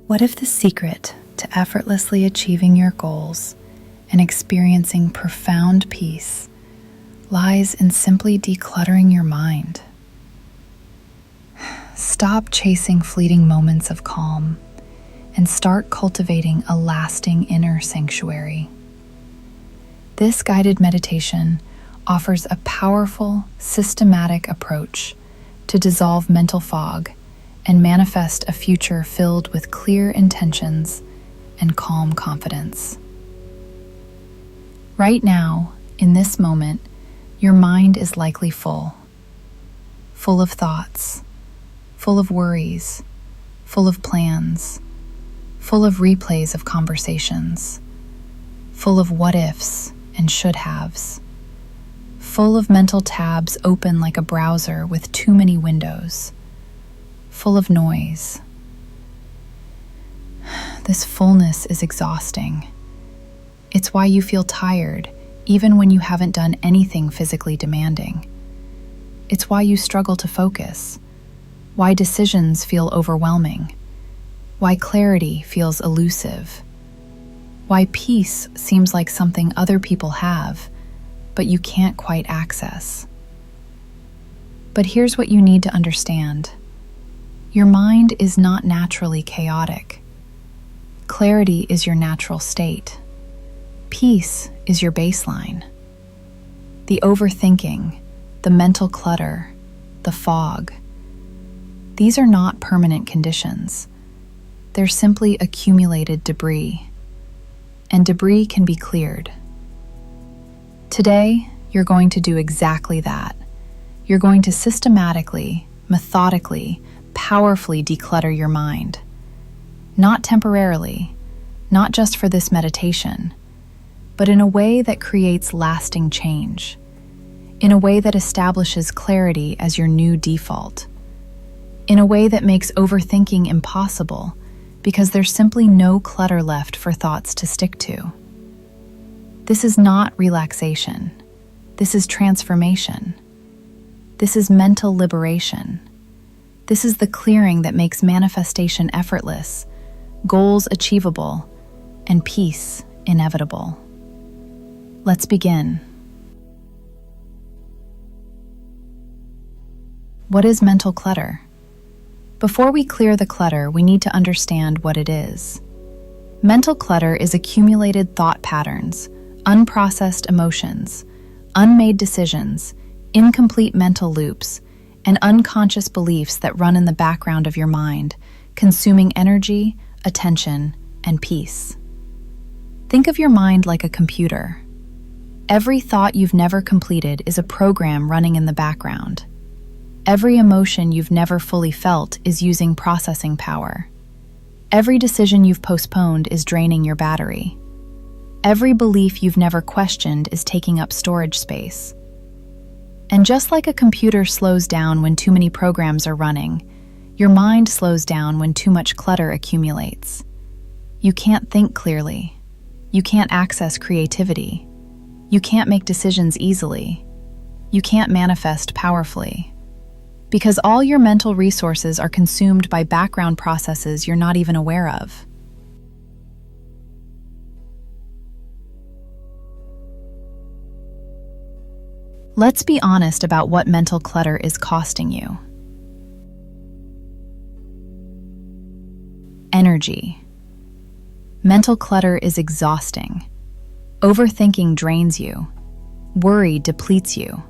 What if the secret to effortlessly achieving your goals and experiencing profound peace lies in simply decluttering your mind? Stop chasing fleeting moments of calm and start cultivating a lasting inner sanctuary. This guided meditation offers a powerful, systematic approach to dissolve mental fog and manifest a future filled with clear intentions and calm confidence. Right now, in this moment, your mind is likely full of thoughts, full of worries, full of plans, full of replays of conversations, full of what-ifs and should-haves, full of mental tabs open like a browser with too many windows, full of noise. This fullness is exhausting. It's why you feel tired, even when you haven't done anything physically demanding. It's why you struggle to focus, why decisions feel overwhelming, why clarity feels elusive, why peace seems like something other people have, but you can't quite access. But here's what you need to understand. Your mind is not naturally chaotic. Clarity is your natural state. Peace is your baseline. The overthinking, the mental clutter, the fog, these are not permanent conditions. They're simply accumulated debris. And debris can be cleared. Today, you're going to do exactly that. You're going to systematically, methodically, powerfully declutter your mind. Not temporarily, not just for this meditation, but in a way that creates lasting change, in a way that establishes clarity as your new default, in a way that makes overthinking impossible because there's simply no clutter left for thoughts to stick to. This is not relaxation. This is transformation. This is mental liberation. This is the clearing that makes manifestation effortless, goals achievable, and peace inevitable. Let's begin. What is mental clutter? Before we clear the clutter, we need to understand what it is. Mental clutter is accumulated thought patterns, unprocessed emotions, unmade decisions, incomplete mental loops, and unconscious beliefs that run in the background of your mind, consuming energy, attention, and peace. Think of your mind like a computer. Every thought you've never completed is a program running in the background. Every emotion you've never fully felt is using processing power. Every decision you've postponed is draining your battery. Every belief you've never questioned is taking up storage space. And just like a computer slows down when too many programs are running, your mind slows down when too much clutter accumulates. You can't think clearly. You can't access creativity. You can't make decisions easily. You can't manifest powerfully. Because all your mental resources are consumed by background processes you're not even aware of. Let's be honest about what mental clutter is costing you. Energy. Mental clutter is exhausting. Overthinking drains you. Worry depletes you.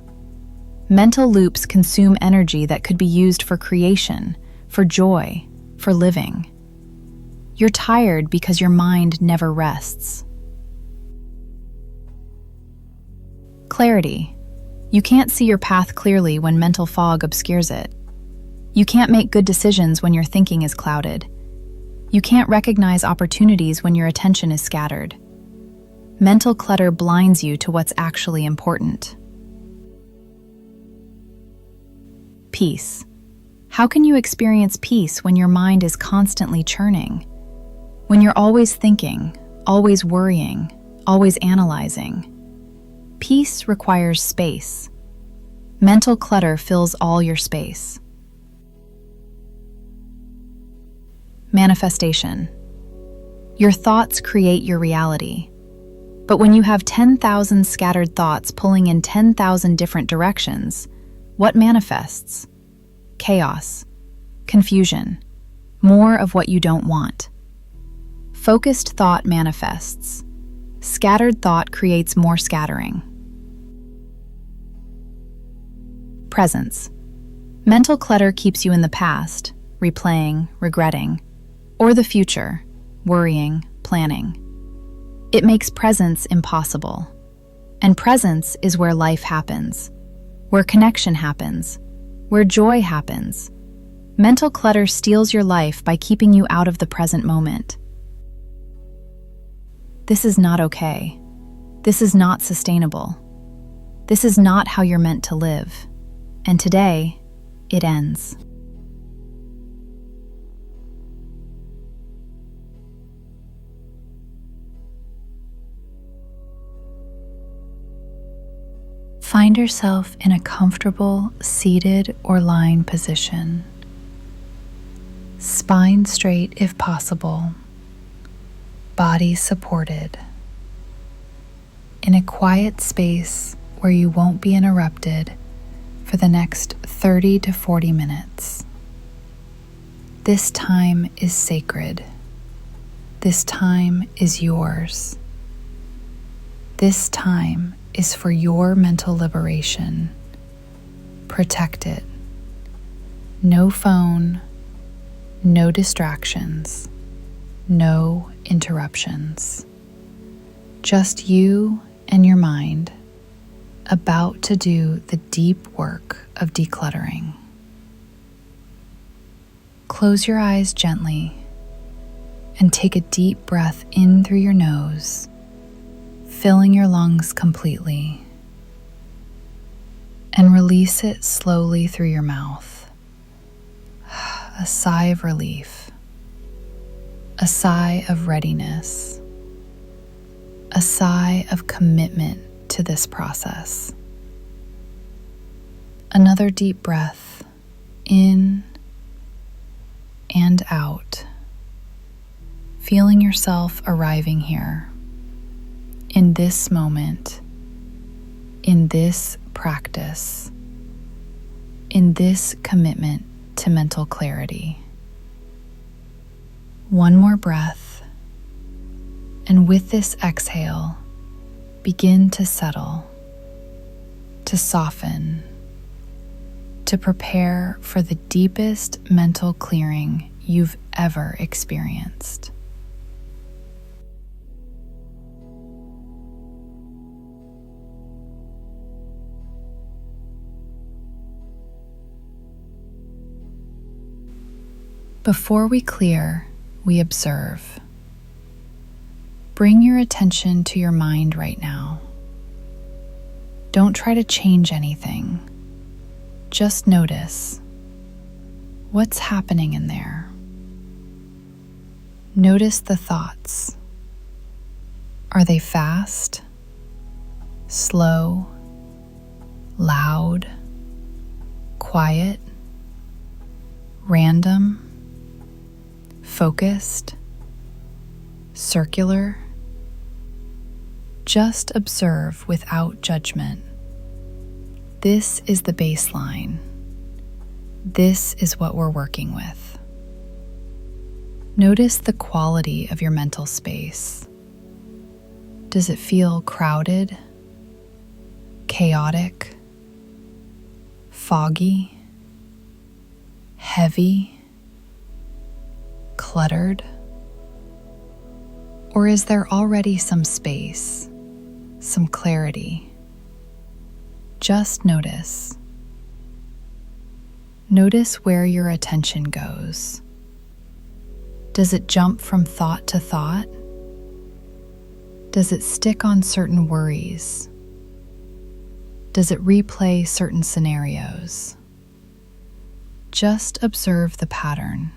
Mental loops consume energy that could be used for creation, for joy, for living. You're tired because your mind never rests. Clarity. You can't see your path clearly when mental fog obscures it. You can't make good decisions when your thinking is clouded. You can't recognize opportunities when your attention is scattered. Mental clutter blinds you to what's actually important. Peace. How can you experience peace when your mind is constantly churning? When you're always thinking, always worrying, always analyzing? Peace requires space. Mental clutter fills all your space. Manifestation. Your thoughts create your reality. But when you have 10,000 scattered thoughts pulling in 10,000 different directions, what manifests? Chaos, confusion, more of what you don't want. Focused thought manifests. Scattered thought creates more scattering. Presence. Mental clutter keeps you in the past, replaying, regretting, or the future, worrying, planning. It makes presence impossible. And presence is where life happens, where connection happens, where joy happens. Mental clutter steals your life by keeping you out of the present moment. This is not okay. This is not sustainable. This is not how you're meant to live. And today, it ends. Find yourself in a comfortable seated or lying position. Spine straight if possible. Body supported. In a quiet space where you won't be interrupted for the next 30 to 40 minutes. This time is sacred. This time is yours. This time is for your mental liberation. Protect it. No phone, no distractions, no interruptions. Just you and your mind about to do the deep work of decluttering. Close your eyes gently and take a deep breath in through your nose, filling your lungs completely, and release it slowly through your mouth. A sigh of relief, a sigh of readiness, a sigh of commitment to this process. Another deep breath in and out, feeling yourself arriving here, in this moment, in this practice, in this commitment to mental clarity. One more breath, and with this exhale, begin to settle, to soften, to prepare for the deepest mental clearing you've ever experienced. Before we clear, we observe. Bring your attention to your mind right now. Don't try to change anything. Just notice. What's happening in there? Notice the thoughts. Are they fast, slow, loud, quiet, random, focused, circular? Just observe without judgment. This is the baseline. This is what we're working with. Notice the quality of your mental space. Does it feel crowded, chaotic, foggy, heavy, cluttered? Or is there already some space, some clarity? Just notice. Notice where your attention goes. Does it jump from thought to thought? Does it stick on certain worries? Does it replay certain scenarios? Just observe the pattern.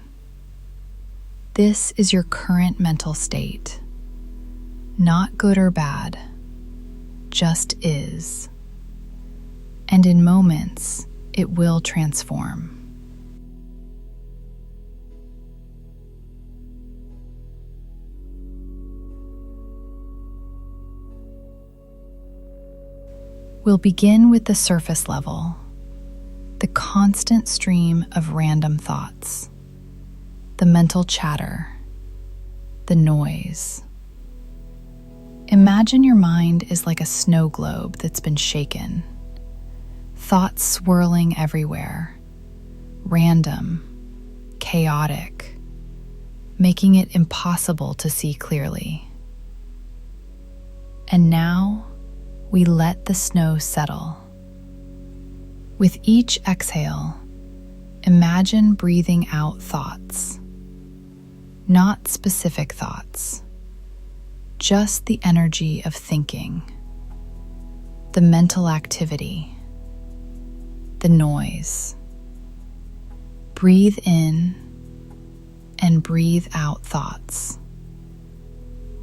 This is your current mental state. Not good or bad, just is. And in moments, it will transform. We'll begin with the surface level, the constant stream of random thoughts, the mental chatter, the noise. Imagine your mind is like a snow globe that's been shaken. Thoughts swirling everywhere, random, chaotic, making it impossible to see clearly. And now we let the snow settle. With each exhale, imagine breathing out thoughts, not specific thoughts, just the energy of thinking, the mental activity, the noise. Breathe in and breathe out thoughts,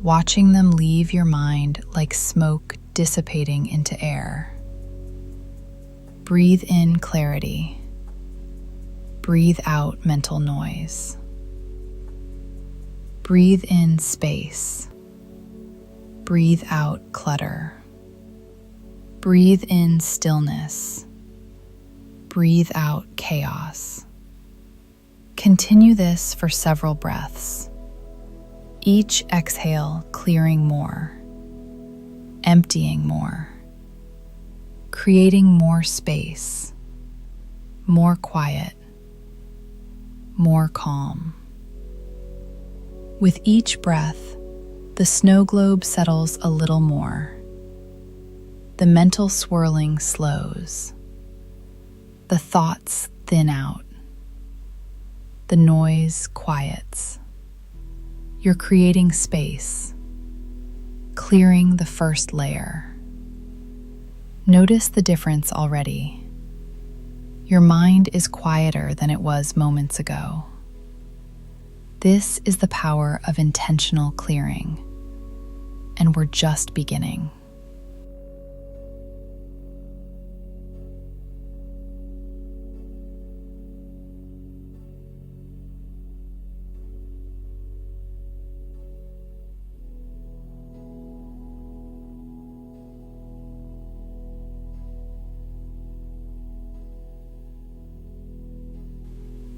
watching them leave your mind like smoke dissipating into air. Breathe in clarity. Breathe out mental noise. Breathe in space. Breathe out clutter. Breathe in stillness. Breathe out chaos. Continue this for several breaths. Each exhale clearing more, emptying more, creating more space, more quiet, more calm. With each breath, the snow globe settles a little more. The mental swirling slows. The thoughts thin out. The noise quiets. You're creating space, clearing the first layer. Notice the difference already. Your mind is quieter than it was moments ago. This is the power of intentional clearing, and we're just beginning.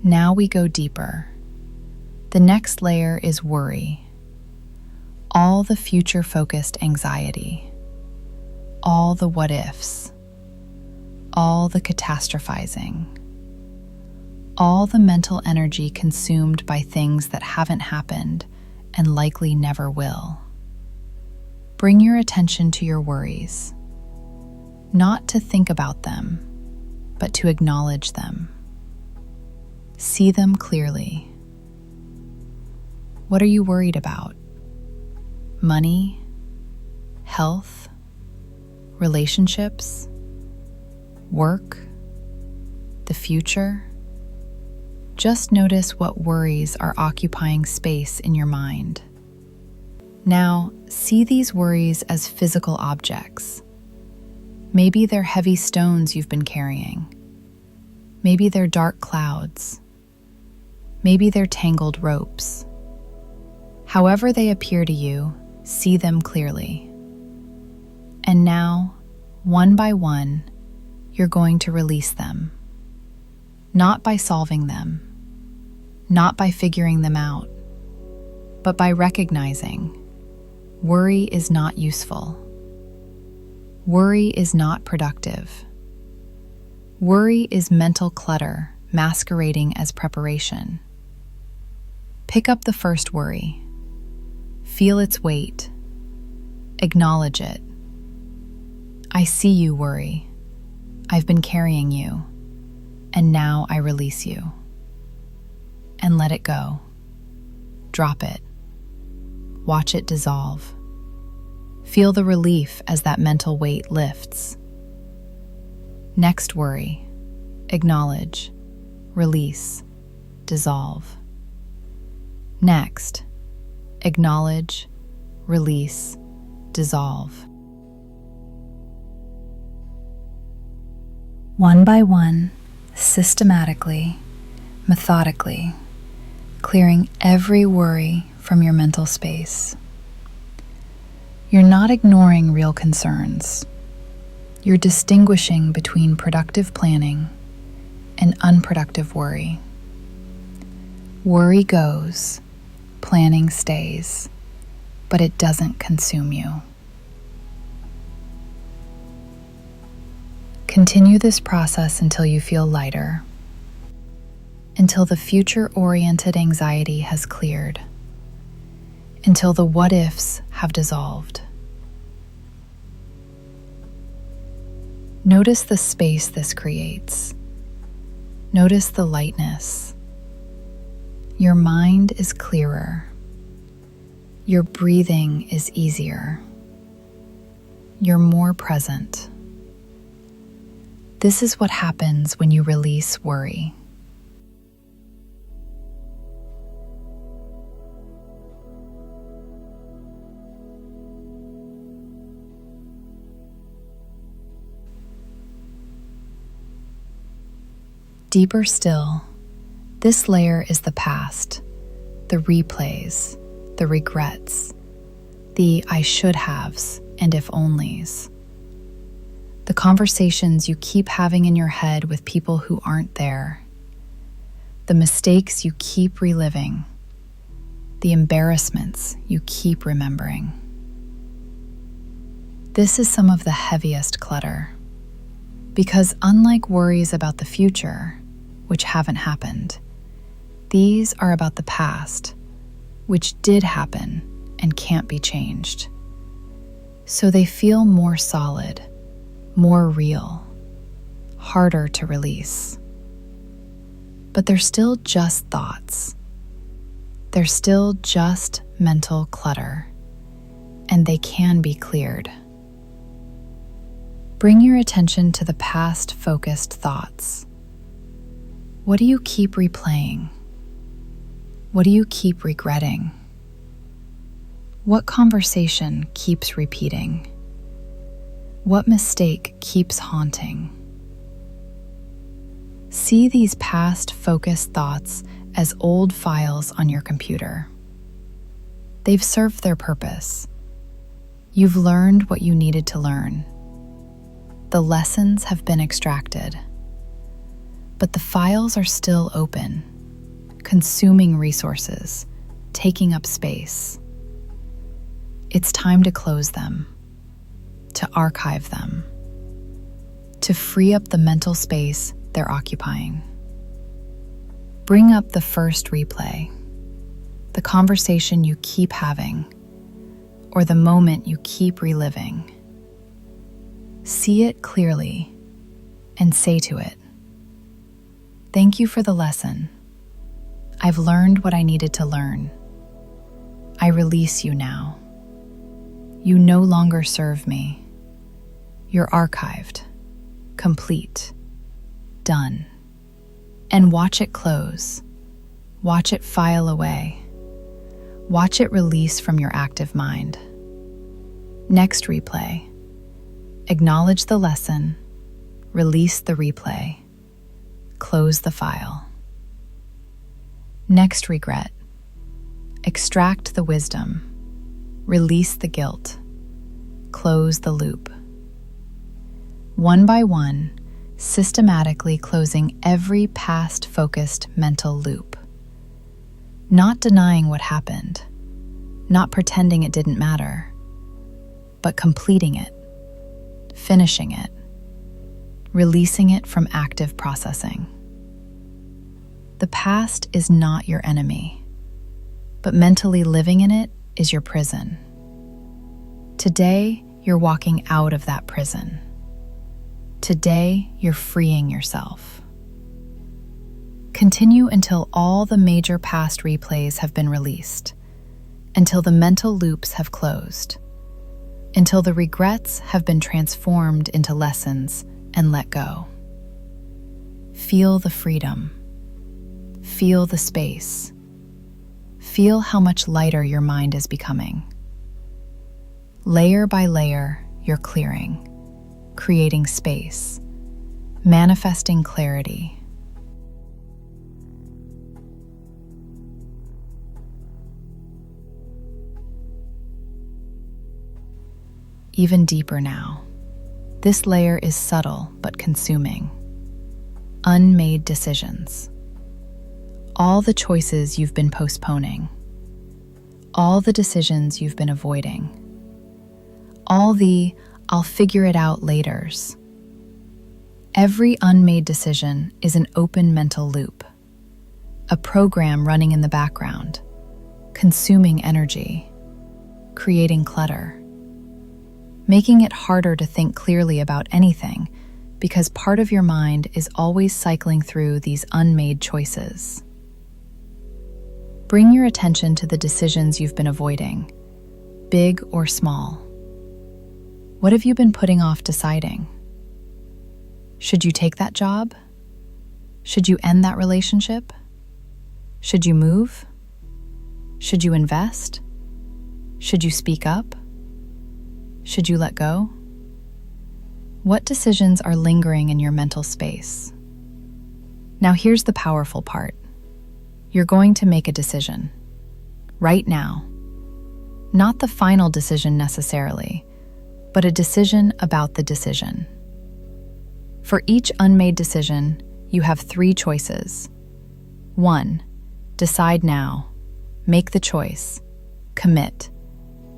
Now we go deeper. The next layer is worry. All the future-focused anxiety. All the what-ifs. All the catastrophizing. All the mental energy consumed by things that haven't happened and likely never will. Bring your attention to your worries. Not to think about them, but to acknowledge them. See them clearly. What are you worried about? Money? Health? Relationships? Work? The future? Just notice what worries are occupying space in your mind. Now, see these worries as physical objects. Maybe they're heavy stones you've been carrying. Maybe they're dark clouds. Maybe they're tangled ropes. However they appear to you, see them clearly. And now, one by one, you're going to release them. Not by solving them, not by figuring them out, but by recognizing worry is not useful. Worry is not productive. Worry is mental clutter masquerading as preparation. Pick up the first worry. Feel its weight. Acknowledge it. I see you, worry. I've been carrying you, and now I release you. And let it go. Drop it. Watch it dissolve. Feel the relief as that mental weight lifts. Next worry. Acknowledge. Release. Dissolve. Next, acknowledge, release, dissolve. One by one, systematically, methodically, clearing every worry from your mental space. You're not ignoring real concerns. You're distinguishing between productive planning and unproductive worry. Worry goes, planning stays, but it doesn't consume you. Continue this process until you feel lighter, until the future-oriented anxiety has cleared, until the what-ifs have dissolved. Notice the space this creates. Notice the lightness. Your mind is clearer. Your breathing is easier. You're more present. This is what happens when you release worry. Deeper still, this layer is the past, the replays, the regrets, the I should haves and if onlys. The conversations you keep having in your head with people who aren't there. The mistakes you keep reliving. The embarrassments you keep remembering. This is some of the heaviest clutter. Because unlike worries about the future, which haven't happened, these are about the past, which did happen and can't be changed. So they feel more solid, more real, harder to release. But they're still just thoughts. They're still just mental clutter, and they can be cleared. Bring your attention to the past-focused thoughts. What do you keep replaying? What do you keep regretting? What conversation keeps repeating? What mistake keeps haunting? See these past-focused thoughts as old files on your computer. They've served their purpose. You've learned what you needed to learn. The lessons have been extracted. But the files are still open, consuming resources, taking up space. It's time to close them, to archive them, to free up the mental space they're occupying. Bring up the first replay, the conversation you keep having, or the moment you keep reliving. See it clearly and say to it, "Thank you for the lesson. I've learned what I needed to learn. I release you now. You no longer serve me. You're archived, complete, done." And watch it close. Watch it file away. Watch it release from your active mind. Next replay. Acknowledge the lesson. Release the replay. Close the file. Next regret. Extract the wisdom. Release the guilt. Close the loop. One by one, systematically closing every past-focused mental loop. Not denying what happened, not pretending it didn't matter, but completing it, finishing it, releasing it from active processing. The past is not your enemy, but mentally living in it is your prison. Today, you're walking out of that prison. Today, you're freeing yourself. Continue until all the major past replays have been released, until the mental loops have closed, until the regrets have been transformed into lessons and let go. Feel the freedom. Feel the space. Feel how much lighter your mind is becoming. Layer by layer, you're clearing, creating space, manifesting clarity. Even deeper now. This layer is subtle but consuming. Unmade decisions. All the choices you've been postponing. All the decisions you've been avoiding. All the "I'll figure it out laters." Every unmade decision is an open mental loop, a program running in the background, consuming energy, creating clutter, making it harder to think clearly about anything because part of your mind is always cycling through these unmade choices. Bring your attention to the decisions you've been avoiding, big or small. What have you been putting off deciding? Should you take that job? Should you end that relationship? Should you move? Should you invest? Should you speak up? Should you let go? What decisions are lingering in your mental space? Now here's the powerful part. You're going to make a decision. Right now. Not the final decision necessarily, but a decision about the decision. For each unmade decision, you have 3 choices. 1. Decide now. Make the choice. Commit.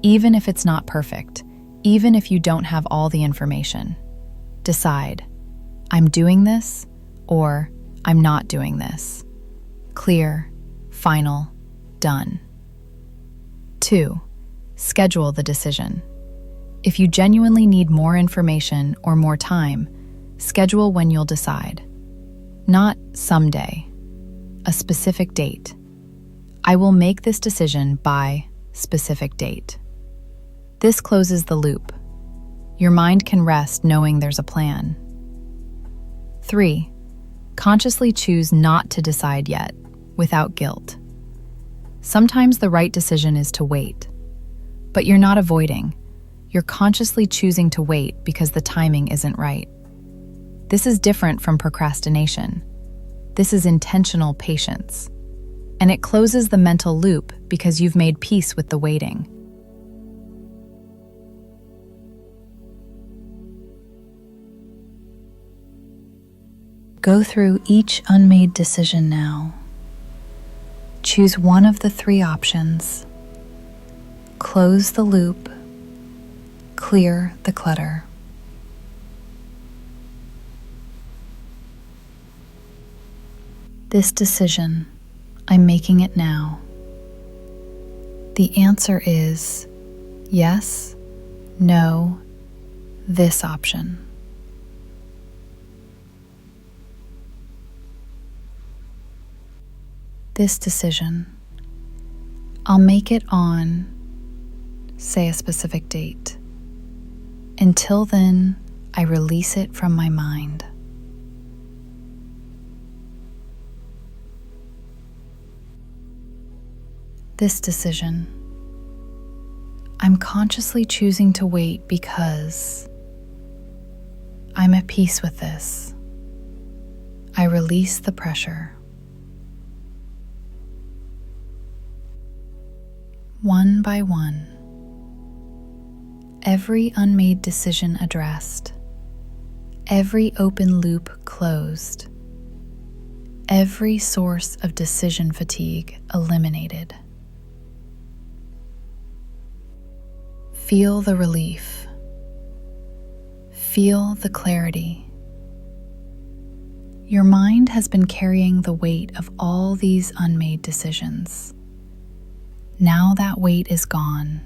Even if it's not perfect, even if you don't have all the information. Decide. I'm doing this, or I'm not doing this. Clear, final, done. 2. Schedule the decision. If you genuinely need more information or more time, schedule when you'll decide. Not someday. A specific date. I will make this decision by specific date. This closes the loop. Your mind can rest knowing there's a plan. 3. Consciously choose not to decide yet, without guilt. Sometimes the right decision is to wait. But you're not avoiding. You're consciously choosing to wait because the timing isn't right. This is different from procrastination. This is intentional patience. And it closes the mental loop because you've made peace with the waiting. Go through each unmade decision now. Choose one of the 3 options. Close the loop. Clear the clutter. This decision, I'm making it now. The answer is yes, no, this option. This decision, I'll make it on, say a specific date. Until then, I release it from my mind. This decision, I'm consciously choosing to wait because I'm at peace with this. I release the pressure. One by one, every unmade decision addressed, every open loop closed, every source of decision fatigue eliminated. Feel the relief. Feel the clarity. Your mind has been carrying the weight of all these unmade decisions. Now that weight is gone.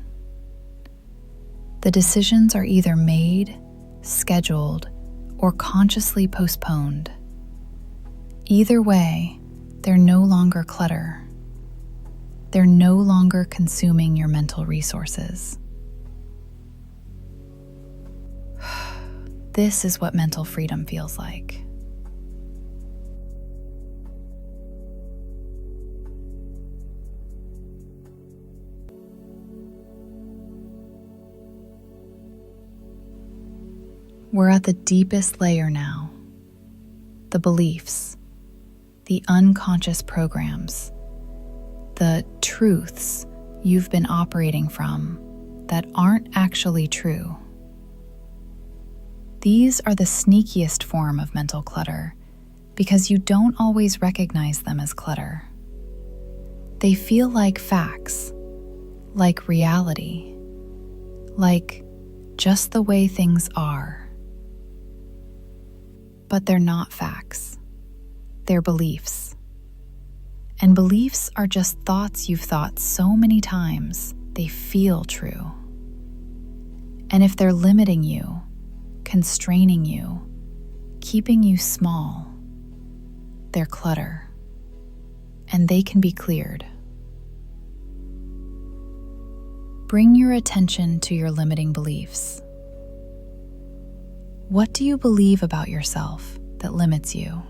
The decisions are either made, scheduled, or consciously postponed. Either way, they're no longer clutter. They're no longer consuming your mental resources. This is what mental freedom feels like. We're at the deepest layer now. The beliefs, the unconscious programs, the truths you've been operating from that aren't actually true. These are the sneakiest form of mental clutter because you don't always recognize them as clutter. They feel like facts, like reality, like just the way things are. But they're not facts. They're beliefs. And beliefs are just thoughts you've thought so many times they feel true. And if they're limiting you, constraining you, keeping you small, they're clutter. And they can be cleared. Bring your attention to your limiting beliefs. What do you believe about yourself that limits you?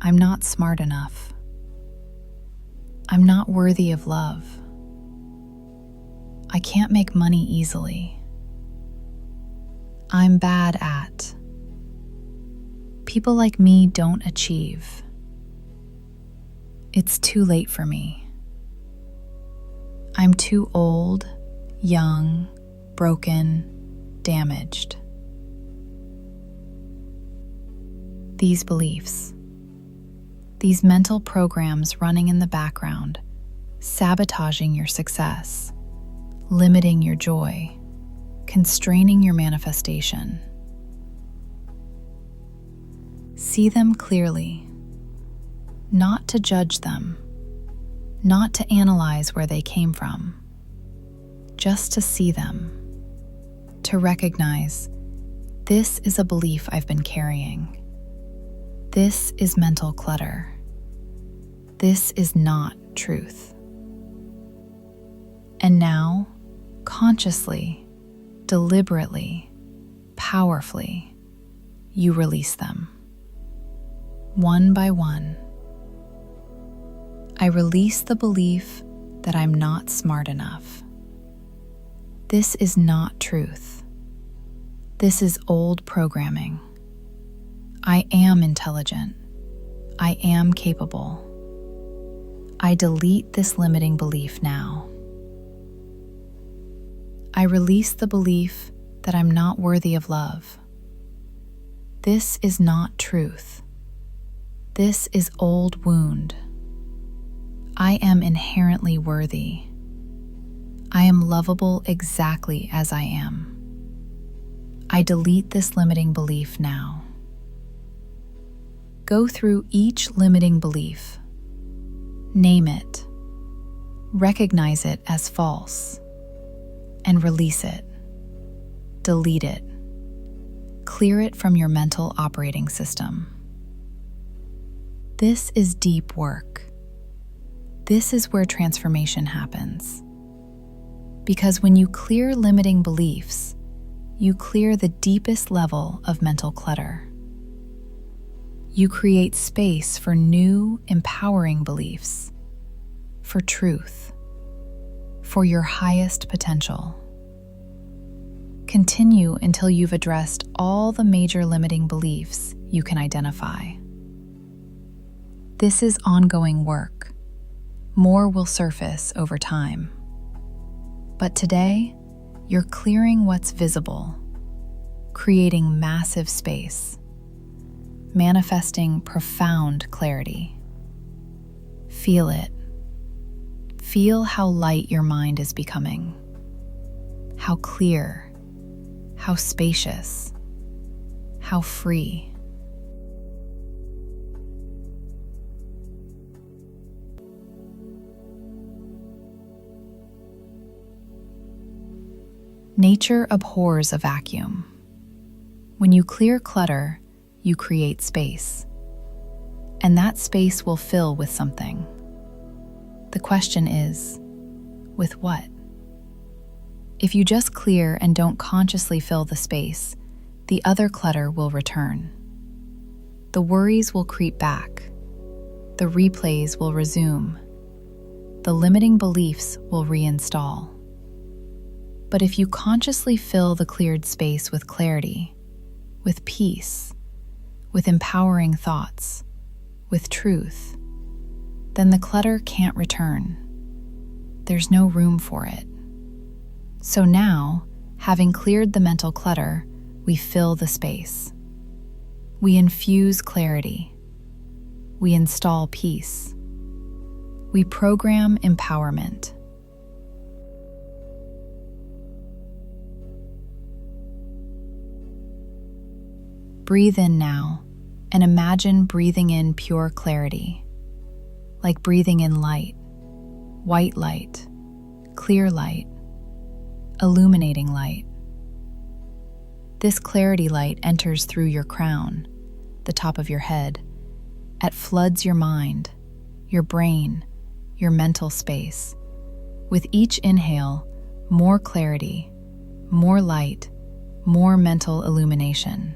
I'm not smart enough. I'm not worthy of love. I can't make money easily. I'm bad at. People like me don't achieve. It's too late for me. I'm too old, young, broken, damaged. These beliefs, these mental programs running in the background, sabotaging your success, limiting your joy, constraining your manifestation. See them clearly, not to judge them, not to analyze where they came from, just to see them, to recognize this is a belief I've been carrying. This is mental clutter. This is not truth. And now, consciously, deliberately, powerfully, you release them. One by one. I release the belief that I'm not smart enough. This is not truth. This is old programming. I am intelligent. I am capable. I delete this limiting belief now. I release the belief that I'm not worthy of love. This is not truth. This is old wound. I am inherently worthy. I am lovable exactly as I am. I delete this limiting belief now. Go through each limiting belief. Name it. Recognize it as false. And release it. Delete it. Clear it from your mental operating system. This is deep work. This is where transformation happens. Because when you clear limiting beliefs, you clear the deepest level of mental clutter. You create space for new, empowering beliefs, for truth, for your highest potential. Continue until you've addressed all the major limiting beliefs you can identify. This is ongoing work. More will surface over time. But today, you're clearing what's visible, creating massive space, manifesting profound clarity. Feel it. Feel how light your mind is becoming, how clear, how spacious, how free. Nature abhors a vacuum. When you clear clutter, you create space. And that space will fill with something. The question is, with what? If you just clear and don't consciously fill the space, the other clutter will return. The worries will creep back. The replays will resume. The limiting beliefs will reinstall. But if you consciously fill the cleared space with clarity, with peace, with empowering thoughts, with truth, then the clutter can't return. There's no room for it. So now, Having cleared the mental clutter, we fill the space. We infuse clarity. We install peace. We program empowerment. Breathe in now and imagine breathing in pure clarity, like breathing in light, white light, clear light, illuminating light. This clarity light enters through your crown, the top of your head. It floods your mind, your brain, your mental space. With each inhale, more clarity, more light, more mental illumination.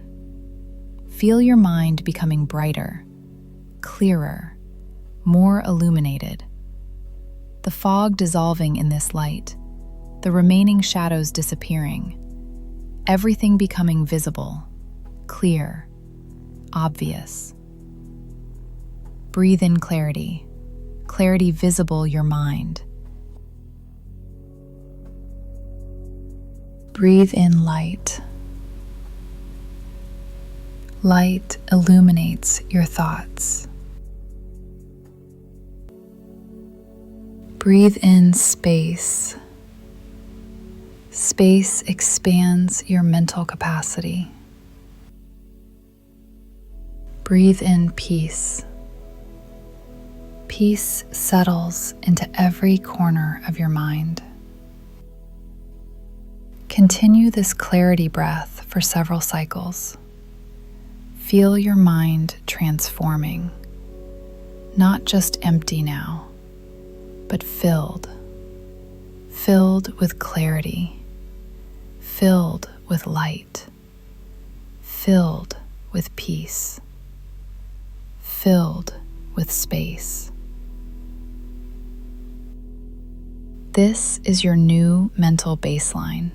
Feel your mind becoming brighter, clearer, more illuminated. The fog dissolving in this light, the remaining shadows disappearing, everything becoming visible, clear, obvious. Breathe in clarity, clarity visible your mind. Breathe in light. Light illuminates your thoughts. Breathe in space. Space expands your mental capacity. Breathe in peace. Peace settles into every corner of your mind. Continue this clarity breath for several cycles. Feel your mind transforming, not just empty now, but filled with clarity, filled with light, filled with peace, filled with space. This is your new mental baseline.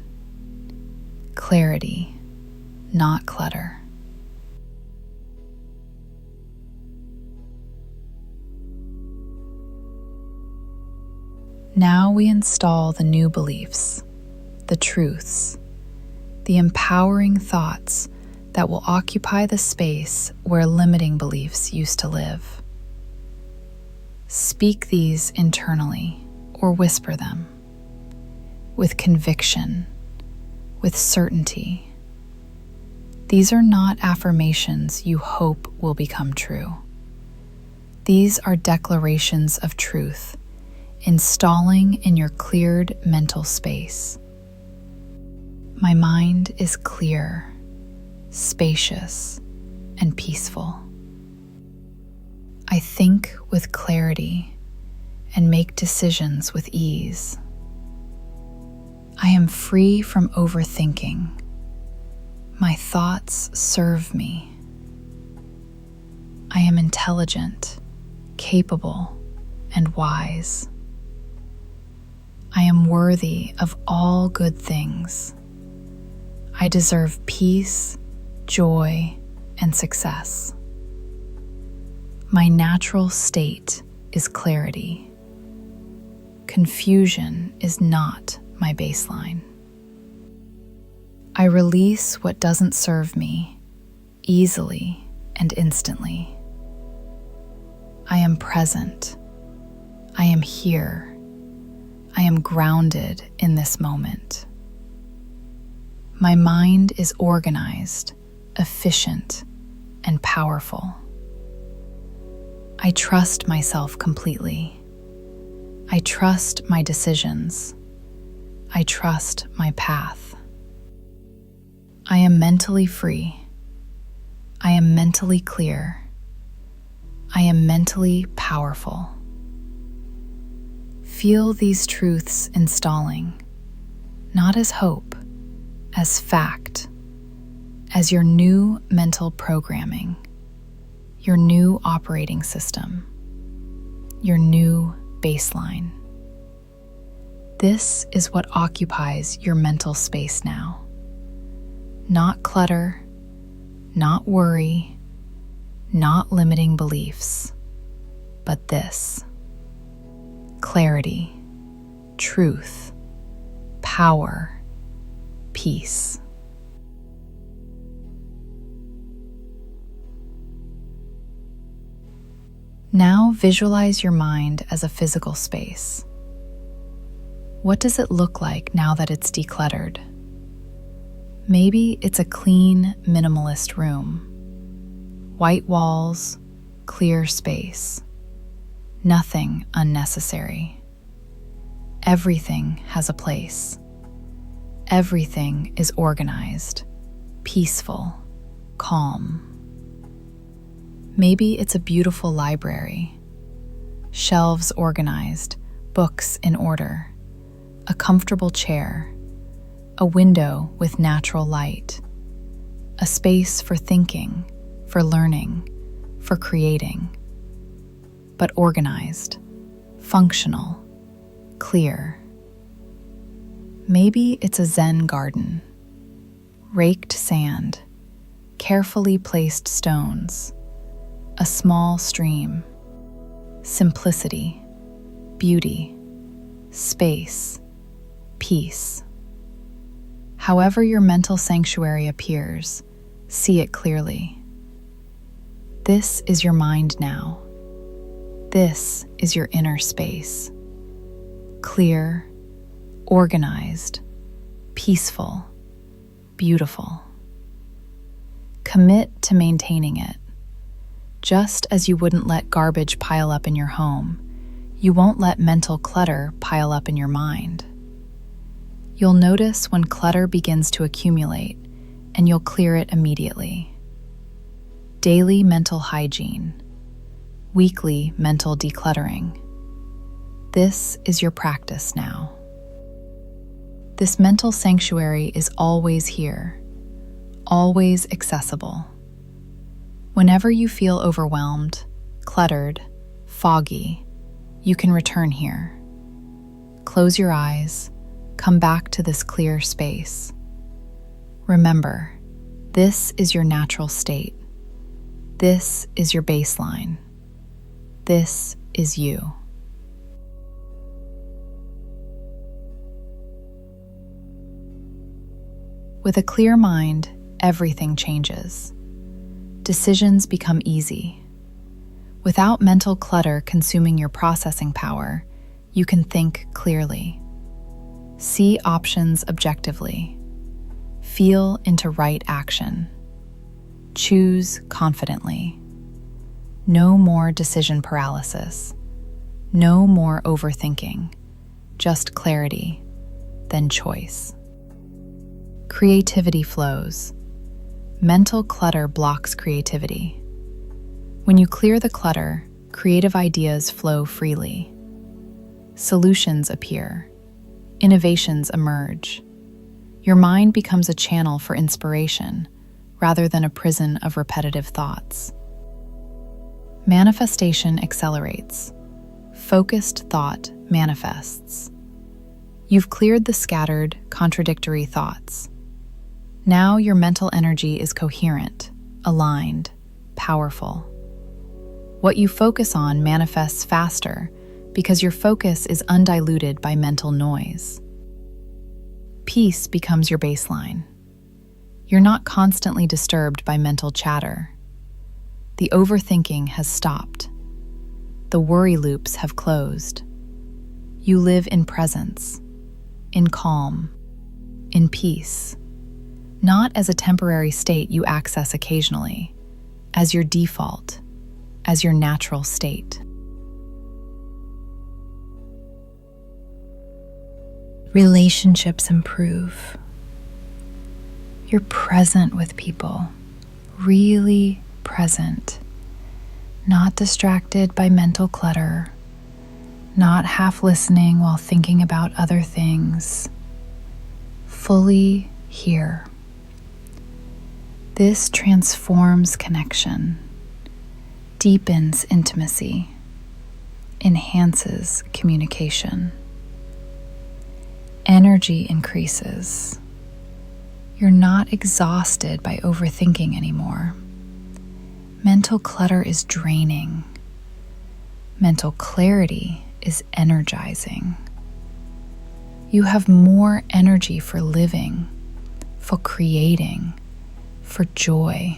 Clarity, not clutter. Now we install the new beliefs, the truths, the empowering thoughts that will occupy the space where limiting beliefs used to live. Speak these internally or whisper them with conviction, with certainty. These are not affirmations you hope will become true. These are declarations of truth, installing in your cleared mental space. My mind is clear, spacious, and peaceful. I think with clarity and make decisions with ease. I am free from overthinking. My thoughts serve me. I am intelligent, capable, and wise. I am worthy of all good things. I deserve peace, joy, and success. My natural state is clarity. Confusion is not my baseline. I release what doesn't serve me easily and instantly. I am present. I am here. I am grounded in this moment. My mind is organized, efficient, and powerful. I trust myself completely. I trust my decisions. I trust my path. I am mentally free. I am mentally clear. I am mentally powerful. Feel these truths installing, not as hope, as fact, as your new mental programming, your new operating system, your new baseline. This is what occupies your mental space now. Not clutter, not worry, not limiting beliefs, but this. Clarity, truth, power, peace. Now visualize your mind as a physical space. What does it look like now that it's decluttered? Maybe it's a clean, minimalist room. White walls, clear space. Nothing unnecessary. Everything has a place. Everything is organized, peaceful, calm. Maybe it's a beautiful library. Shelves organized, books in order. A comfortable chair. A window with natural light. A space for thinking, for learning, for creating. But organized, functional, clear. Maybe it's a Zen garden. Raked sand, carefully placed stones, a small stream. Simplicity, beauty, space, peace. However your mental sanctuary appears, see it clearly. This is your mind now. This is your inner space. Clear, organized, peaceful, beautiful. Commit to maintaining it. Just as you wouldn't let garbage pile up in your home, you won't let mental clutter pile up in your mind. You'll notice when clutter begins to accumulate, and you'll clear it immediately. Daily mental hygiene. Weekly mental decluttering. This is your practice now. This mental sanctuary is always here, always accessible. Whenever you feel overwhelmed, cluttered, foggy, you can return here. Close your eyes, come back to this clear space. Remember, this is your natural state. This is your baseline. This is you. With a clear mind, everything changes. Decisions become easy. Without mental clutter consuming your processing power, you can think clearly. See options objectively. Feel into right action. Choose confidently. No more decision paralysis. No more overthinking. Just clarity, then choice. Creativity flows. Mental clutter blocks creativity. When you clear the clutter, creative ideas flow freely. Solutions appear. Innovations emerge. Your mind becomes a channel for inspiration rather than a prison of repetitive thoughts. Manifestation accelerates. Focused thought manifests. You've cleared the scattered, contradictory thoughts. Now your mental energy is coherent, aligned, powerful. What you focus on manifests faster because your focus is undiluted by mental noise. Peace becomes your baseline. You're not constantly disturbed by mental chatter. The overthinking has stopped. The worry loops have closed. You live in presence, in calm, in peace. Not as a temporary state you access occasionally, as your default, as your natural state. Relationships improve. You're present with people, really present, not distracted by mental clutter, not half listening while thinking about other things, fully here. This transforms connection, deepens intimacy, enhances communication. Energy increases. You're not exhausted by overthinking anymore. Mental clutter is draining. Mental clarity is energizing. You have more energy for living, for creating, for joy,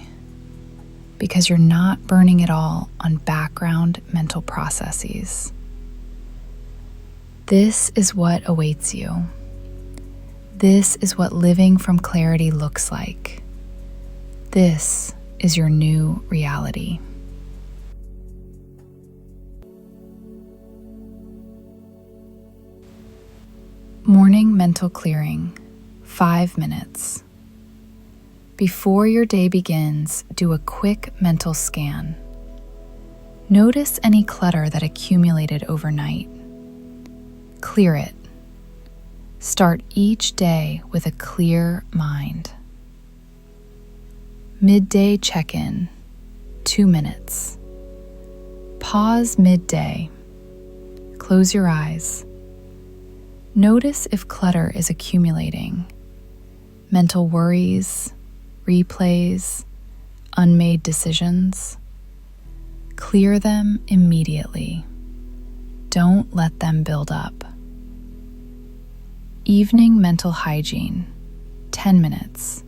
because you're not burning it all on background mental processes. This is what awaits you. This is what living from clarity looks like. This is your new reality. Morning mental clearing, 5 minutes. Before your day begins, do a quick mental scan. Notice any clutter that accumulated overnight. Clear it. Start each day with a clear mind. Midday check-in, 2 minutes. Pause midday. Close your eyes. Notice if clutter is accumulating. Mental worries, replays, unmade decisions. Clear them immediately. Don't let them build up. Evening mental hygiene, 10 minutes.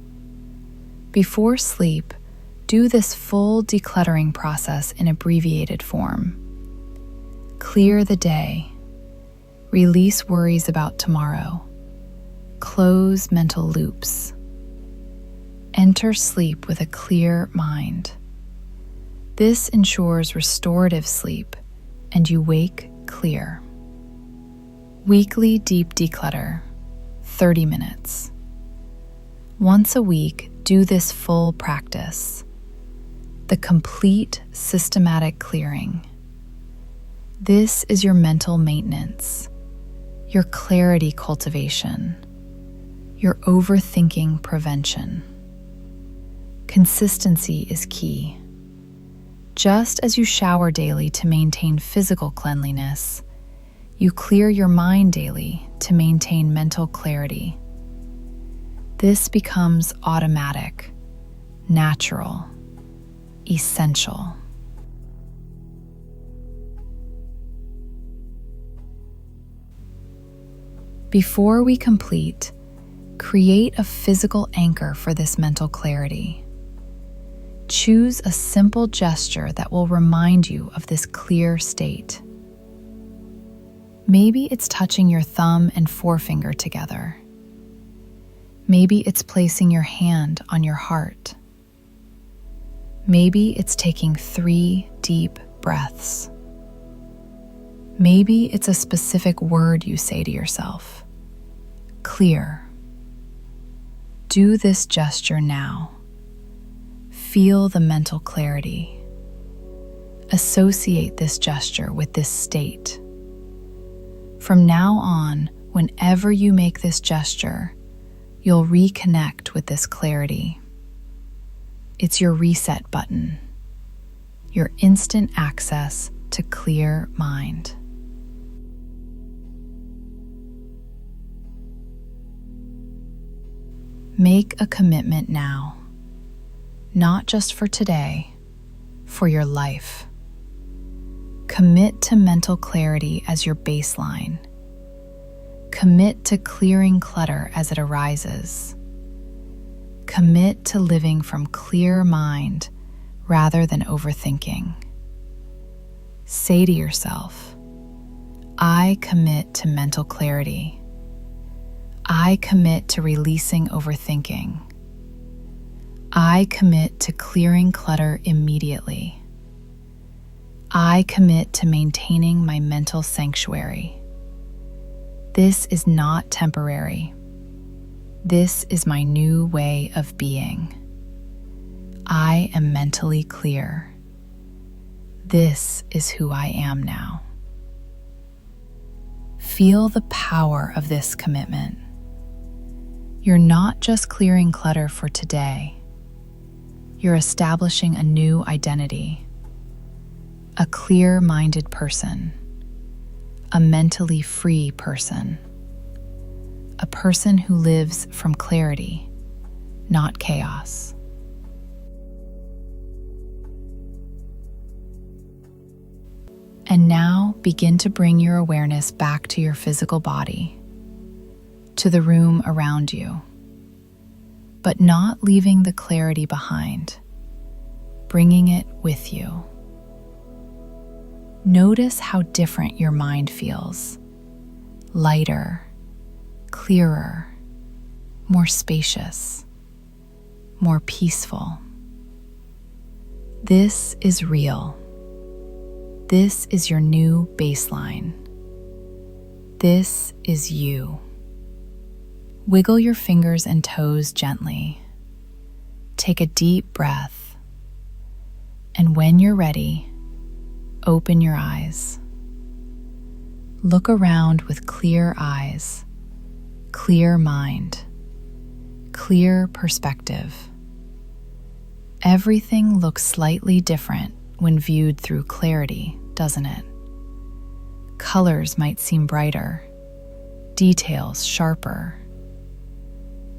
Before sleep, do this full decluttering process in abbreviated form. Clear the day. Release worries about tomorrow. Close mental loops. Enter sleep with a clear mind. This ensures restorative sleep and you wake clear. Weekly deep declutter, 30 minutes. Once a week, do this full practice. The complete systematic clearing. This is your mental maintenance, your clarity cultivation, your overthinking prevention. Consistency is key. Just as you shower daily to maintain physical cleanliness, you clear your mind daily to maintain mental clarity. This becomes automatic, natural, essential. Before we complete, create a physical anchor for this mental clarity. Choose a simple gesture that will remind you of this clear state. Maybe it's touching your thumb and forefinger together. Maybe it's placing your hand on your heart. Maybe it's taking 3 deep breaths. Maybe it's a specific word you say to yourself. Clear. Do this gesture now. Feel the mental clarity. Associate this gesture with this state. From now on, whenever you make this gesture, you'll reconnect with this clarity. It's your reset button, your instant access to clear mind. Make a commitment now, not just for today, for your life. Commit to mental clarity as your baseline. Commit to clearing clutter as it arises. Commit to living from clear mind rather than overthinking. Say to yourself, I commit to mental clarity. I commit to releasing overthinking. I commit to clearing clutter immediately. I commit to maintaining my mental sanctuary. This is not temporary. This is my new way of being. I am mentally clear. This is who I am now. Feel the power of this commitment. You're not just clearing clutter for today. You're establishing a new identity. A clear-minded person, a mentally free person, a person who lives from clarity, not chaos. And now begin to bring your awareness back to your physical body, to the room around you. but not leaving the clarity behind, bringing it with you. Notice how different your mind feels. Lighter, clearer, more spacious, more peaceful. This is real. This is your new baseline. This is you. Wiggle your fingers and toes gently. Take a deep breath. And when you're ready, open your eyes. Look around with clear eyes, clear mind, clear perspective. Everything looks slightly different when viewed through clarity, doesn't it? Colors might seem brighter, details sharper,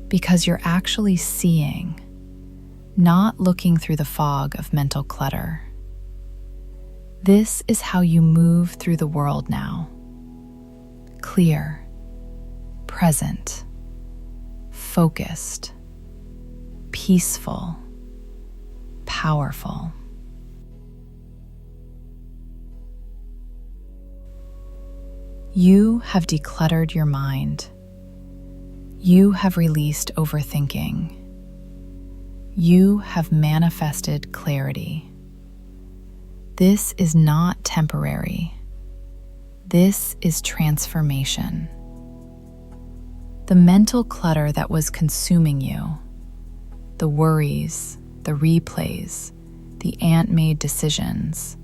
because you're actually seeing, not looking through the fog of mental clutter. This is how you move through the world now. Clear, present, focused, peaceful, powerful. You have decluttered your mind. You have released overthinking. You have manifested clarity. This is not temporary. This is transformation. The mental clutter that was consuming you, the worries, the replays, the aunt-made decisions,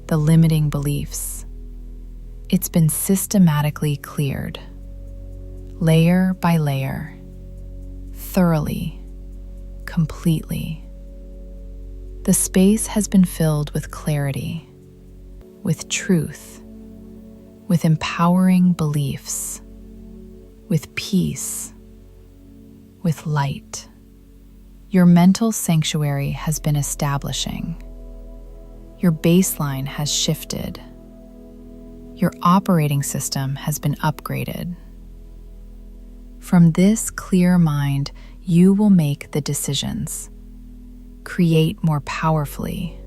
the limiting beliefs, it's been systematically cleared, layer by layer, thoroughly, completely. The space has been filled with clarity, with truth, with empowering beliefs, with peace, with light. Your mental sanctuary has been establishing. Your baseline has shifted. Your operating system has been upgraded. From this clear mind, you will make the decisions, create more powerfully,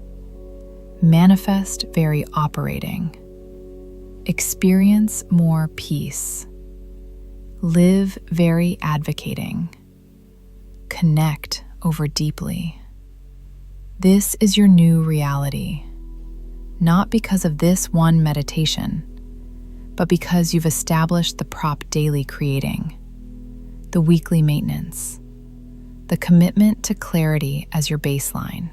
manifest very operating, experience more peace, live very advocating, connect over deeply. This is your new reality, not because of this one meditation, but because you've established the prop daily creating, the weekly maintenance, the commitment to clarity as your baseline.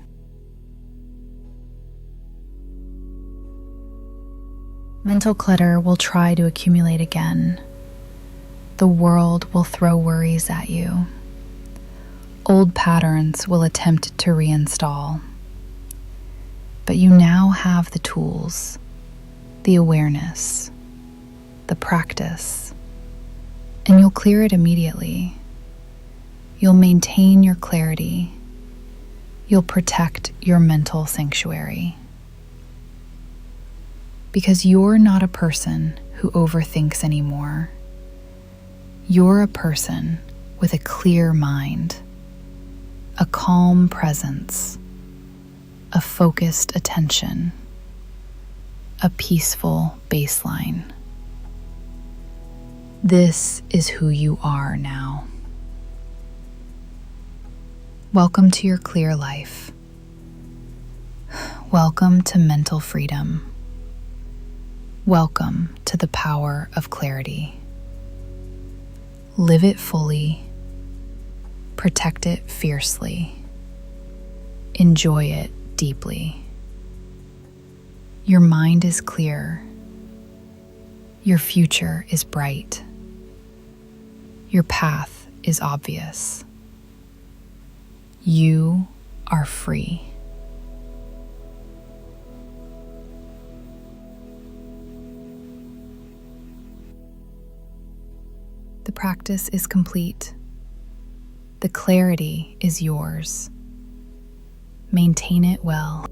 Mental clutter will try to accumulate again. The world will throw worries at you. Old patterns will attempt to reinstall. But you now have the tools, the awareness, the practice, and you'll clear it immediately. You'll maintain your clarity. You'll protect your mental sanctuary. Because you're not a person who overthinks anymore. You're a person with a clear mind, a calm presence, a focused attention, a peaceful baseline. This is who you are now. Welcome to your clear life. Welcome to mental freedom. Welcome to the power of clarity. Live it fully. Protect it fiercely. Enjoy it deeply. Your mind is clear. Your future is bright. Your path is obvious. You are free. The practice is complete. The clarity is yours. Maintain it well.